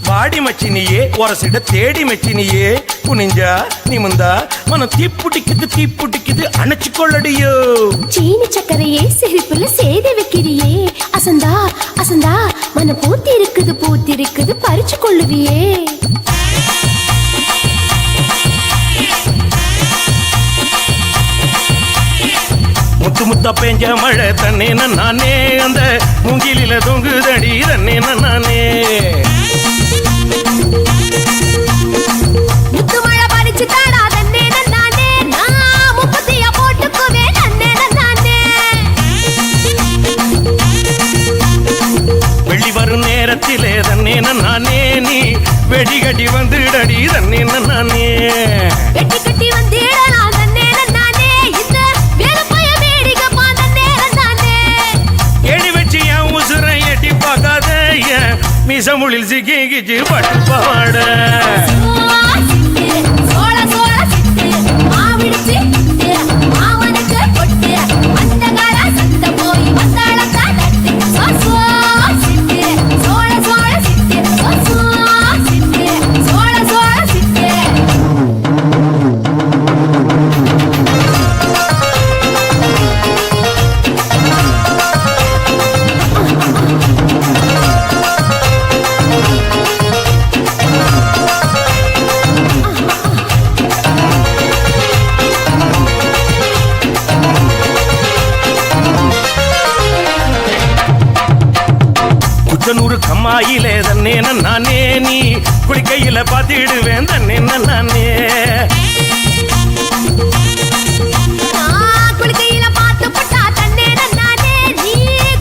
வாடி மச்சினியே ஒரசிட தேடி மச்சினியே குனிஞ்சா நிமிந்தா மனம் தீப்புட்டிக்குது அணைச்சு கொள்ளடியோ. சீனி சக்கரையே சிரிப்புல சேதி வைக்கிறியே அசந்தா அசந்தா மனம் பூத்திருக்குது பறிச்சு கொள்ளுவியே. முத்து முத்தா பெஞ்ச மழை தன்னே நானே அந்த மூங்கிலில தொங்குதடி தன்னே நானே. முத்து மழை பறிச்சு தாடா தன்னே நானே நான் முப்பத்தியா போட்டுக்குவே தன்னே நானே. வெள்ளி வரும் நேரத்திலே தன்னே நானே நீ வெடிகட்டி வந்துடடி தன்னே நானே. வெட்டி கட்டி வந்திடலாம் தன்னே நானே இந்த வேலுப்பைய வேடிக்கப்பா தன்னே நானே. எடி வச்சு என் உசுரை எட்டி பார்க்காத என் மிசமுளில் சிக்கிச்சு பட்டு பாவாட. கம்மாயிலே தன்னே நானே நீ குளிக்கையில பாத்திடுவேன் தன்னே நானே. குளிக்கையில பாத்து போட்டா தன்னே நானே நீ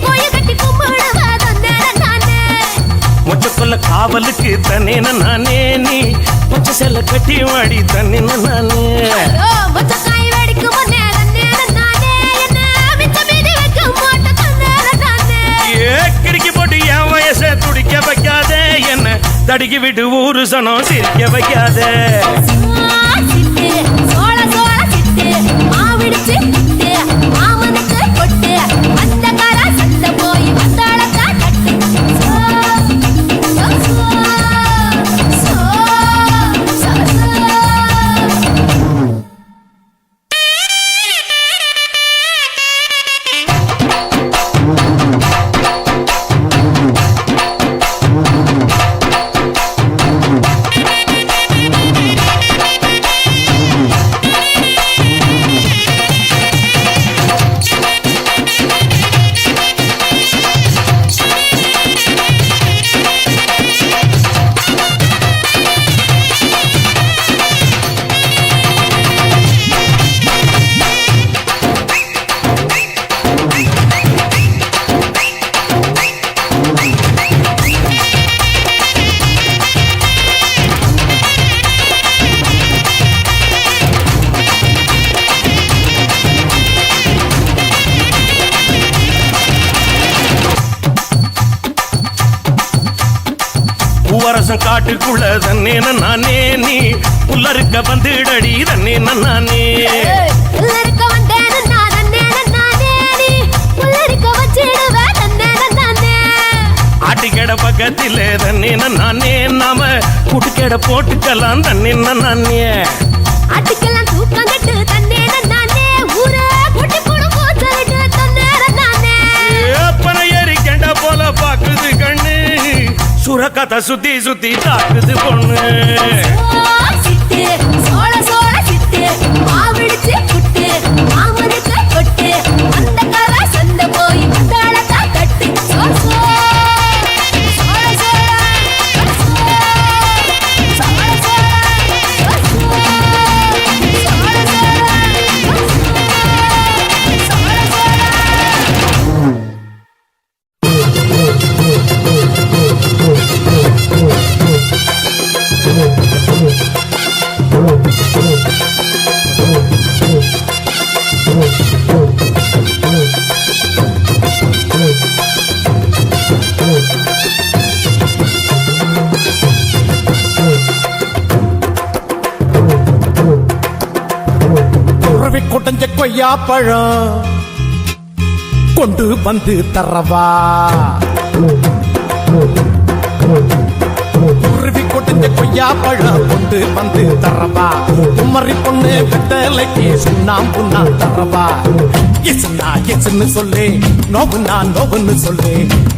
கோயில் கட்டி கும்பிடுவ தன்னே நானே. மொச்சக்கொல்ல காவலுக்கு தன்னே நானே நீ மொச்ச செல்ல கட்டி வாடி தன்னே நானே. மொச்சக்காய் வெடிக்கும் முன்னே தன்னே நானே என்ன மிச்ச மீதி வைக்க மாட்ட தன்னே நானே. கிறுக்கி போட்டு என் வயசை துடிக்க வைக்காத என்ன தடுக்கி விட்டு ஊரு சனம் சிரிக்க வைக்காத. சோழ சோழ சிட்டு மாவிடிச்சு மாமனுக்கு கொட்டு அந்த கார சத்த போய் வந்தாளக்கா கட்டு. பூவரசம் காட்டுக்குள்ள தன்னே நானே நீ புல்லறுக்க வந்துடடி தன்னே நானே. புல்லறுக்க வந்தேன் நான் தன்னே நானே நீ புல்லறுக்க வச்சிடுவ தன்னே நானே. ஆட்டுக்கடை பக்கத்திலே தன்னே நானே நாம குட்டுக்கடை போட்டுக்கலாம் தன்னே நானே. ஆட்டுக்கெல்லாம் தூக்கம் கட்டு தன்னே நானே ஊர கூட்டி போடு போச்சலிட்டு தன்னே நானே. ஏப்பன ஏறி கெண்ட போல பாக்குது கண்ணு சுரக்கத்தை சுத்தி சுத்தி தாக்குது பொண்ணு. சிட்டு சோழ சோழ சிட்டு மாவிடிச்சு புட்டு மாமனுக்கு கொட்டு அந்த கார சந்த போய் வந்தாளக்கா கட்டு. சோழ சோழ கொட்டஞ்ச கொய்யா பழம் கொண்டு வந்து தரவா குருவி கொட்டுங்க கொய்யா பழம் கொண்டு வந்து தரவா குமரி பொண்ணு வெத்தலைக்கு சுண்ணாம்புண்ணா தரவா எஸ்னா எஸ்ன்னு சொல்லு நோவுனா நோவுன்னு சொல்லு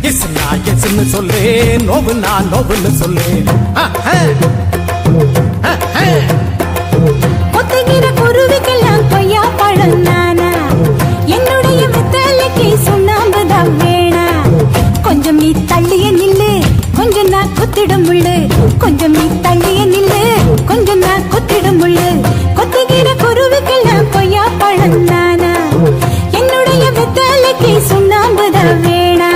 எஸ்னா எஸ்ன்னு சொல்லு நோவுனா நோவுன்னு சொல்லு ஒத்துகிற குருவிக்கெல்லாம் கொய்யா பழம் நானா என்னுடைய வெத்தலைக்கு சுண்ணாம்புதான் வேணா கொஞ்சம் நீ தள்ளிய நில்லு கொஞ்சம் நான் குத்திடும் முள்ளு கொஞ்சம் நீ தள்ளிய நில்லு கொஞ்சம் நான் குத்திடும் முள்ளு கொத்துகிற குருவிக்கெல்லாம் கொய்யா பழம் நானா என்னுடைய வெத்தலைக்கு சுண்ணாம்புதான் வேணா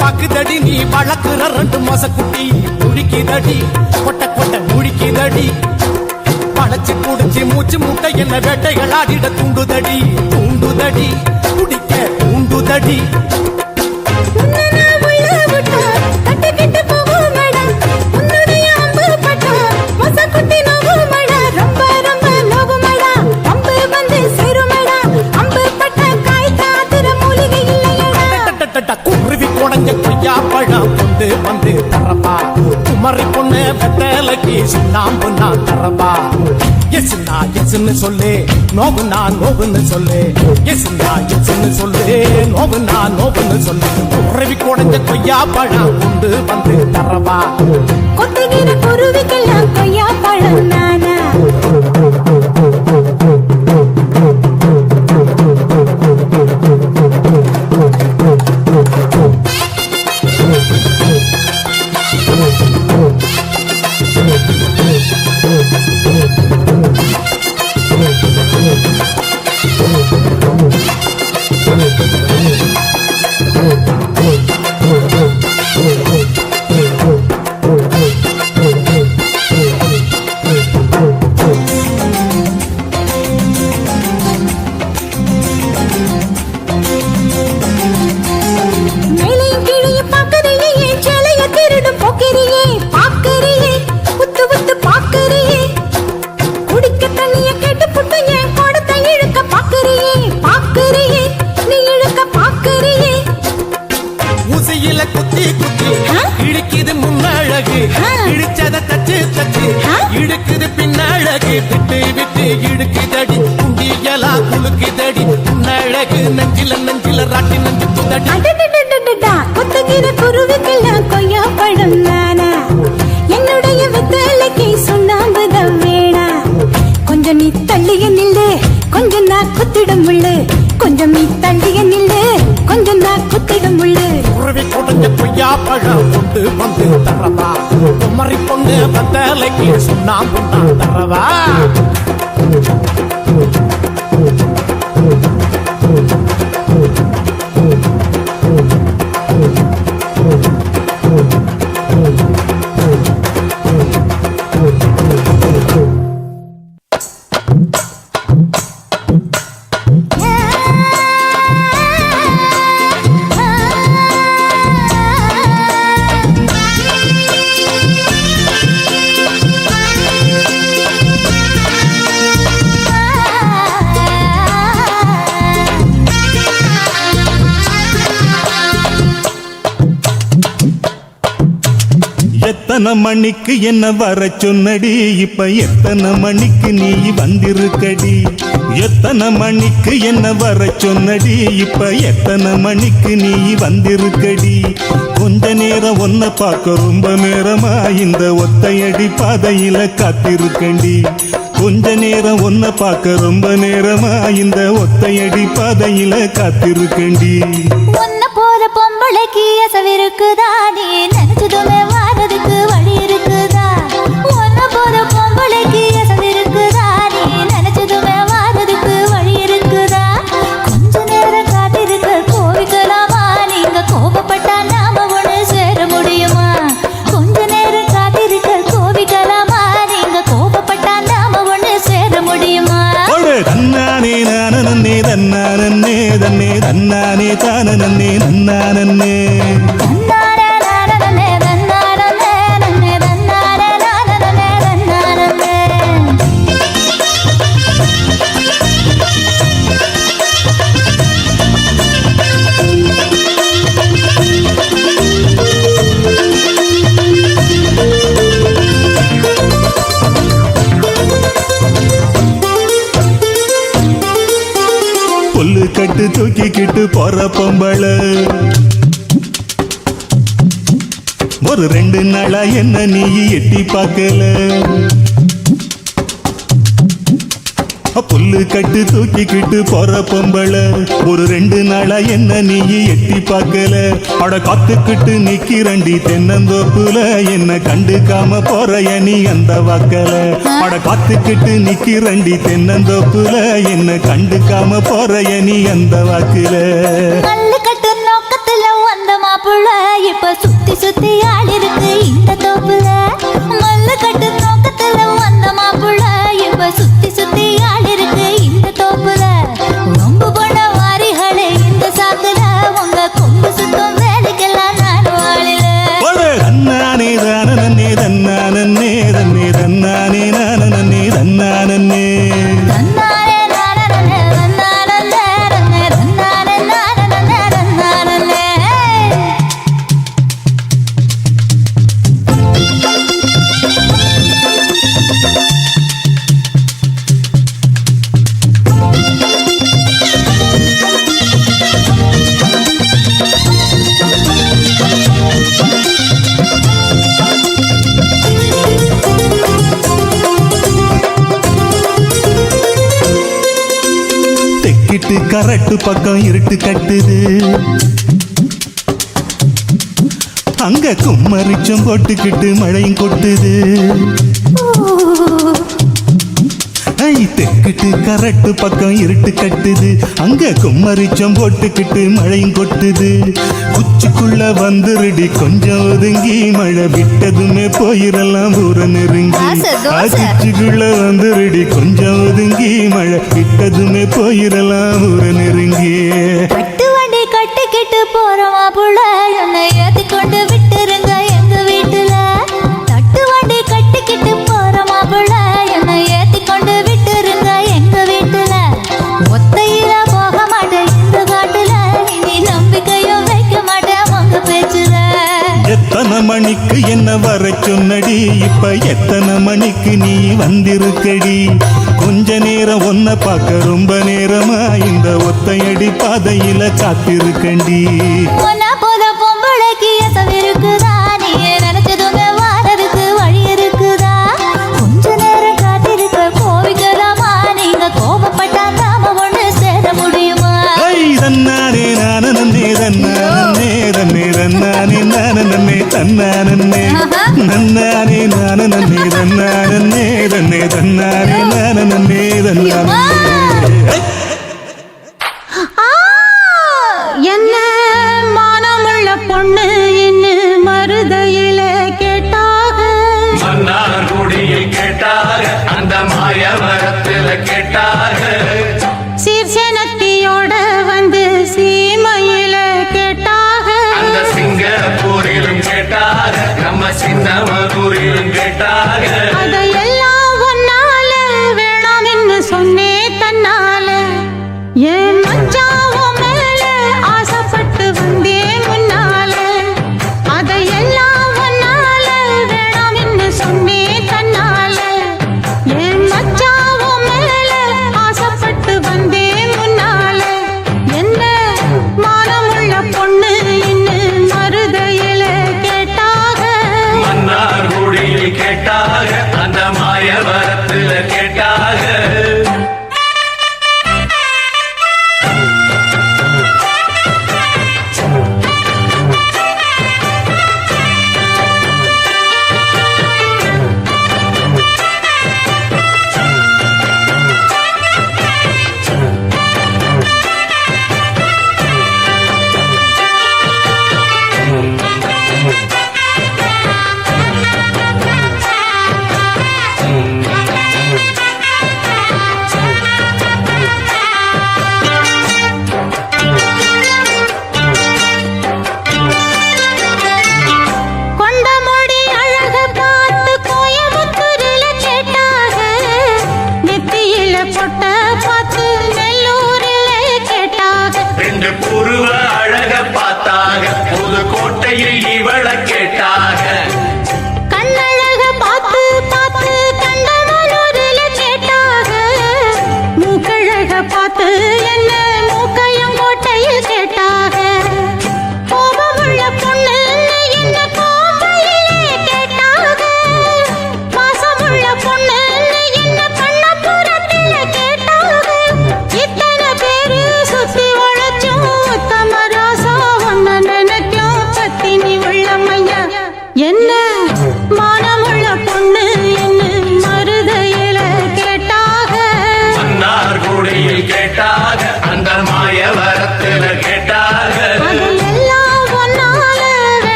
பாக்குதடி நீ வளர்க்குற ரெண்டு மாச குட்டி முழிக்குதடி கொட்ட கொட்ட முழிக்குதடி படைச்சு புடிச்சு மூச்சு மூட்டை என்ன வேட்டைகள் ஆடிட தூண்டுதடி தூண்டுதடி குடிக்க தூண்டுதடி குருவி கொடைஞ்ச கொய்யா பழம் கொண்டு வந்து தரவா குமரி பொண்ணு வெத்தலைக்கு சுண்ணாம்புண்ணா தரவா எஸ்னா எஸ்ன்னு சொல்லு நோவுனா நோவுன்னு சொல்லு எஸ்னா எஸ்ன்னு சொல்லு நோவுனா நோவுன்னு சொல்லு குருவி கொடைஞ்ச கொய்யா பழம் கொண்டு வந்து தரவா கொத்துகிற குருவிக்கெல்லாம் கொய்யா பழம் நானா குத்தி குத்தி இழுக்குது முன்னழகு இழுச்சத தச்சு தச்சு இழுக்குது பின்னழகு விட்டு விட்டு இழுக்குதடி குண்டியலா குலுக்குதடி முன்னழகு நஞ்சில நஞ்சில ராட்டி நஞ்சு குதடி கொத்துகிற குருவிக்கெல்லாம் கொய்யா பழம் நானா என்னுடைய வெத்தலைக்கு சுண்ணாம்புதான் வேணா கொஞ்சம் நீ தள்ளிய நில்லு கொஞ்சம் நான் குத்திடும் முள்ளு கொஞ்சம் நீ தள்ளிய நில்லு கொஞ்சம் நான் குத்திடும் முள்ளு குருவி கொடைஞ்ச கொய்யா பழம் கொண்டு வந்து தரவா குமரி பொண்ணு வெத்தலைக்கு சுண்ணாம்புண்ணா தரவா எத்தனை மணிக்கு என்ன வர சொன்னடி இப்ப எத்தனை மணிக்கு நீ வந்திருக்கடி எத்தனை மணிக்கு என்ன வர சொன்னடி இப்ப எத்தனை மணிக்கு நீ வந்திருக்கடி கொஞ்ச நேரம் ஒன்ன பார்க்க ரொம்ப நேரமா இந்த ஒத்தையடி பாதையில காத்திருக்கண்டி கொஞ்ச நேரம் ஒன்ன பார்க்க ரொம்ப நேரமா இந்த ஒத்தையடி பாதையில காத்திருக்கண்டி உன்ன போற பொம்பளைக்கு அசவிருக்குதா நீ நினைச்சதுமே வாரதுக்கு வழி இருக்குதா தூக்கிக்கிட்டு போற பொம்பளை ஒரு 2 நாளா என்ன நீ எட்டி பார்க்கல புல்லு கட்டு தூக்கிக்கிட்டு போற பொம்பளை ஒரு 2 நாளா என்ன நீ எட்டி பார்க்கல அட காத்துக்கிட்டு நிக்கிறண்டி தென்னந்தோப்புல என்ன கண்டுக்காம போறைய நீ அந்த வாக்கல அட காத்துக்கிட்டு நிக்கிறண்டி தென்னந்தோப்புல என்ன கண்டுக்காம போறைய நீ அந்த வாக்குல கட்டு நோக்கத்துல வந்த மாப்புள்ள இப்ப சுத்தி சுத்தி ஆளிருக்கு இந்த தோப்புல மல்லு கட்டு நோக்கத்துல வந்த மாப்புள்ள இப்ப சுத்தி சுத்தி ஆளிருக்கு இந்த தோப்புல ரொம்ப போன வாரிகளே இந்த சாக்குல உங்க கொம்பு சுத்தம் வேலைக்கெல்லாம் நான் வாழல தன்னானே தானே தன்னானே தன்னே தன்னானே நானே தன்னானே கரட்டு பக்கம் இருட்டு கட்டுது அங்க கும்மரிச்சம் போட்டுக்கிட்டு மழையும் கொட்டுது தெக்கிட்டு கரட்டு பக்கம் இருட்டு கட்டுது அங்க கும்மரிச்சம் போட்டுக்கிட்டு மழையும் கொட்டுது குச்சிக்குள்ள வந்துருடி கொஞ்சம் ஒதுங்கி மழை விட்டதுமே போயிடலாம் ஊர நெருங்கி குச்சிக்குள்ள வந்துருடி கொஞ்சம் ஒதுங்கி மழை விட்டதுமே போயிடலாம் ஊர நெருங்கி கட்டு வண்டி கட்டிக்கிட்டு போறவா புள்ள என்னை ஏத்தி கொண்டு விட்டுருங்க எங்க வீட்டுல தட்டு வண்டி கட்டிக்கிட்டு போறவா புள்ள என்னை ஏத்தி கொண்டு விட்டுருங்க எங்க வீட்டுல ஒத்தையில போக மாட்டேன் இந்த காட்டுல இனி நம்பிக்கையும் வைக்க மாட்டேன் உங்க பேச்சுல எத்தனை மணிக்கு என்ன வர சொன்னடி இப்ப எத்தனை மணிக்கு நீ வந்திருக்கடி கொஞ்ச நேரம் ஒன்ன பார்க்க ரொம்ப நேரமா இந்த ஒத்தையடி பாதையில காத்திருக்கண்டி போத பொம்பளைக்கு இருக்குதா நீ நினைச்சதுமே வாரதுக்கு வழி இருக்குதா கொஞ்ச நேரம் காத்திருக்க கோவிக்கலாமா நீங்க கோபப்பட்டா நாம ஒண்ணு சேர முடியுமா தன்னானே நானே தன்னானே தன்னே தன்னானே நானே தன்னானே நன்னானே நானே தன்னானே தன்னே தன்னானே நானே தன்னானே என்ன மானமுள்ள பொண்ணு இன்னு மருதையில கேட்டாக மன்னார்குடியில் கேட்டாக அந்த மாயவரத்தில் கேட்டாக சீர்சனத்தியோட வந்து சீமையில கேட்டாக அந்த சிங்கப்பூரிலும் கேட்டாக நம்ம சின்னமதூரிலும் கேட்டாக அதையெல்லாம் ஒன்னால வேணாம் என்று சொன்னே தன்னால ஏன் மச்சாவும் மேல ஆசைப்பட்டு வந்தேன் முன்னால அதையெல்லாம் ஒன்னால வேணாம் என்று சொன்னே தன்னால ஏன் மச்சாவும் மேல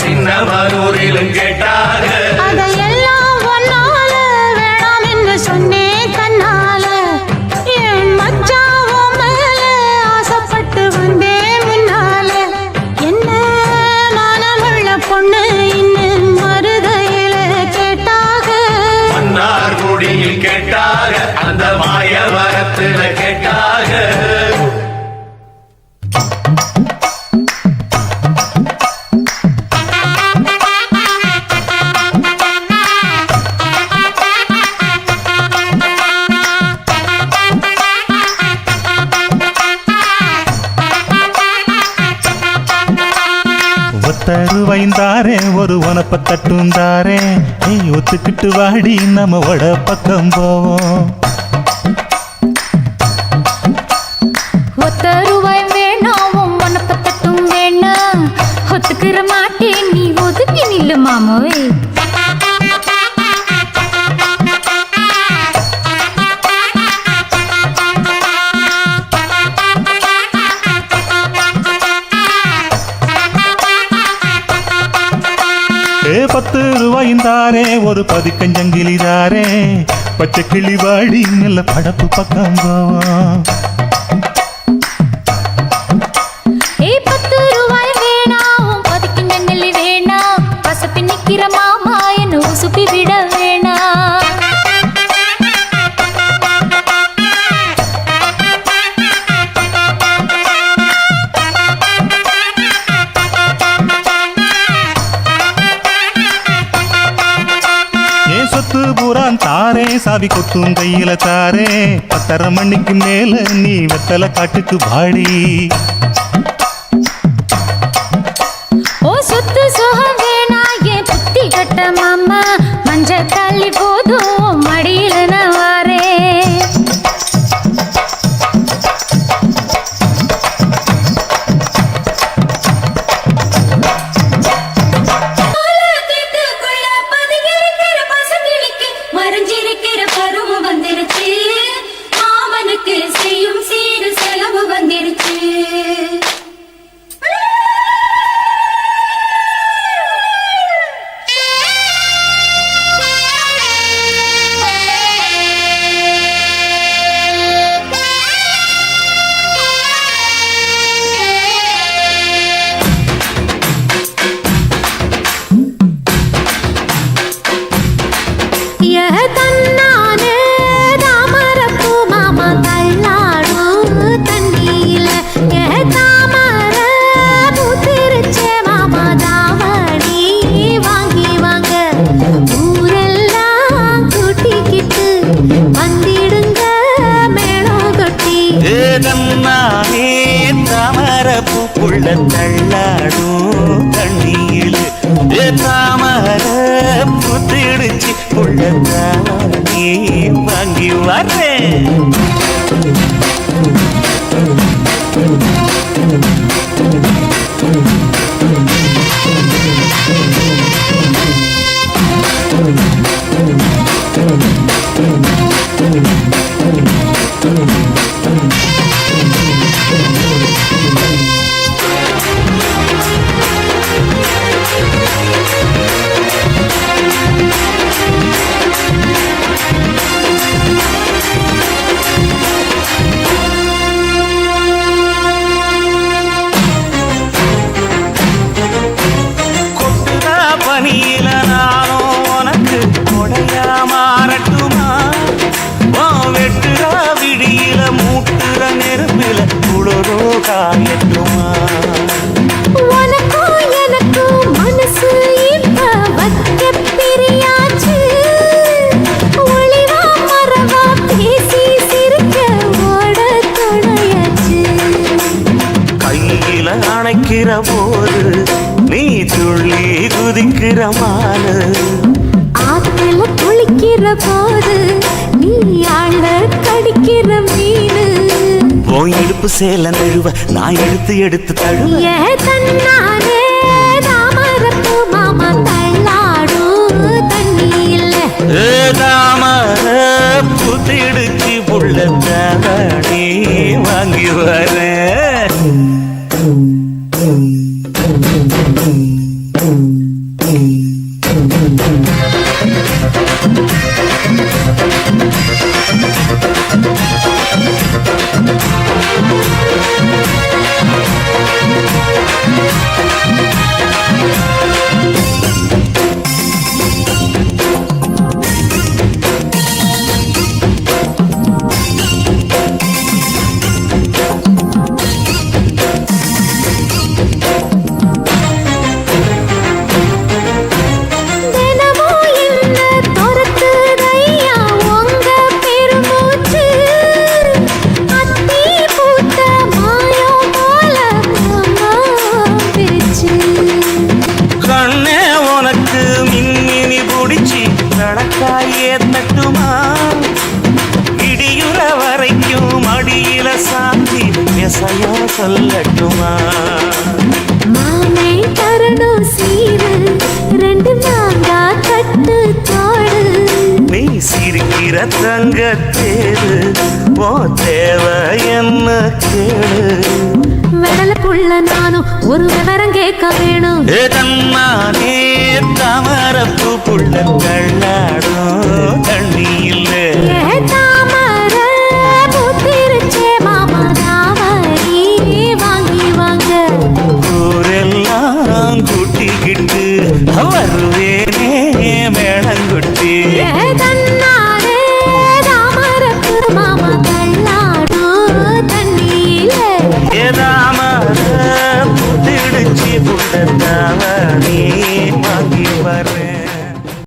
சின்னமனூரிலும் கேட்டாக அதையெல்லாம் ஒன்னால வேணாம் என்று சொன்னேன் கண்ணால என் மச்சாவும் மேல ஆசைப்பட்டு வந்தேன் முன்னால என்ன மனமுள்ள பொண்ணு இன்னும் மருதையில கேட்டாக மன்னார் குடியில் கேட்டாக அந்த மாயவரத்துல கேட்டாக ஒத்தருவைந்தாரே ஒரு உனப்ப தட்டுந்தாரே நீ ஒத்துக்கிட்டு வாடி நம்ம வட பக்கம் போவோம் ஒத்த ரூபாய் வேணாவும் உனப்பத்தட்டும் வேணா ஒத்துக்கிற மாட்டேன் நீ ஒதுக்கி நில்லு மாமோய் ஏ 10 ரூபாய்ந்தாரே ஒரு பதிக்கஞ்சங்கிலிதாரே பச்சை கிளி வாடி நல்ல படப்பு பக்கம் போவோம் 10 ரூபாய் வேணாவும் பதிக்கிஞ்சங்கல்லி வேணா பசப்பி நிக்கிற மாமா என்ன உசுப்பி விட வேணா சொத்து பூரான் தாரே சாவி கொத்தும் கையில தாரே 10:30 மணிக்கு மேல நீ வெத்தலை காட்டுக்கு வாடி ஓ சொத்து சுகம் வேணா என் புத்தி கட்ட மாமா மஞ்ச தள்ளி போதும் மடியில நான் வாரேன் மறைஞ்சிருக்கிற பருவம் வந்துருச்சு மாமனுக்கு செய்யும் சீரு செலவு வந்துருச்சு தன்னானே தாமரப்பூ மாமா தள்ளாடும் தண்ணியில தாமர பூத்திருச்சே மாமா தாவணி வாங்கி வாங்க ஊரெல்லாம் கூட்டிக்கிட்டு வந்திடுங்க மேளம் கொட்டி ஏதன்னானே தாமரப்பூ புள்ள தள்ளாடும் தண்ணியில் தாமர புத்திடுச்சு புள்ள தானே வாங்கி வரேன் பனியில நானும் உனக்கு கொடையா மாறட்டுமா வெட்டுறா விடியில மூட்டுற நெருப்பில குளிரோ காயட்டுமா உனக்கும் எனக்கும் மனசு இப்ப வைக்க பிரியாச்சு ஒளிவா மரவா பேசி சிரிக்க ஓட துணையாச்சு கையில அணைக்கிற போது நீ துள்ளி குதிக்கிற மானு ஆத்துல குளிக்கிற போது நீ ஆள கடிக்கிற மீனு உன் இடுப்பு சேல நழுவ நான் எடுத்து எடுத்து தழுவ தன்னானே தாமரப்பூ மாமா தள்ளாடும் தண்ணியில தாமர புத்திடுச்சு புள்ள தானே வாங்கி வரேன் ஓ தேவை என்ன கேளு வெடலுக்குள்ள நானும் ஒரு விவரம் கேட்க வேணும் தன்னானே தாமரப்பு புள்ள கள்ளாடும் தண்ணி இல்லை தாமர பூத்திருச்சே மாமா தாவரி வாங்கி வாங்க ஊரெல்லாம் கூட்டிக்கிட்டு வருவேனே மேளங்குட்டி தன்னாரே தாமரப்பு மாமா தள்ளாடும் தண்ணியில ஏதாம புத்திடுச்சி புள்ள தாவணி வாங்கி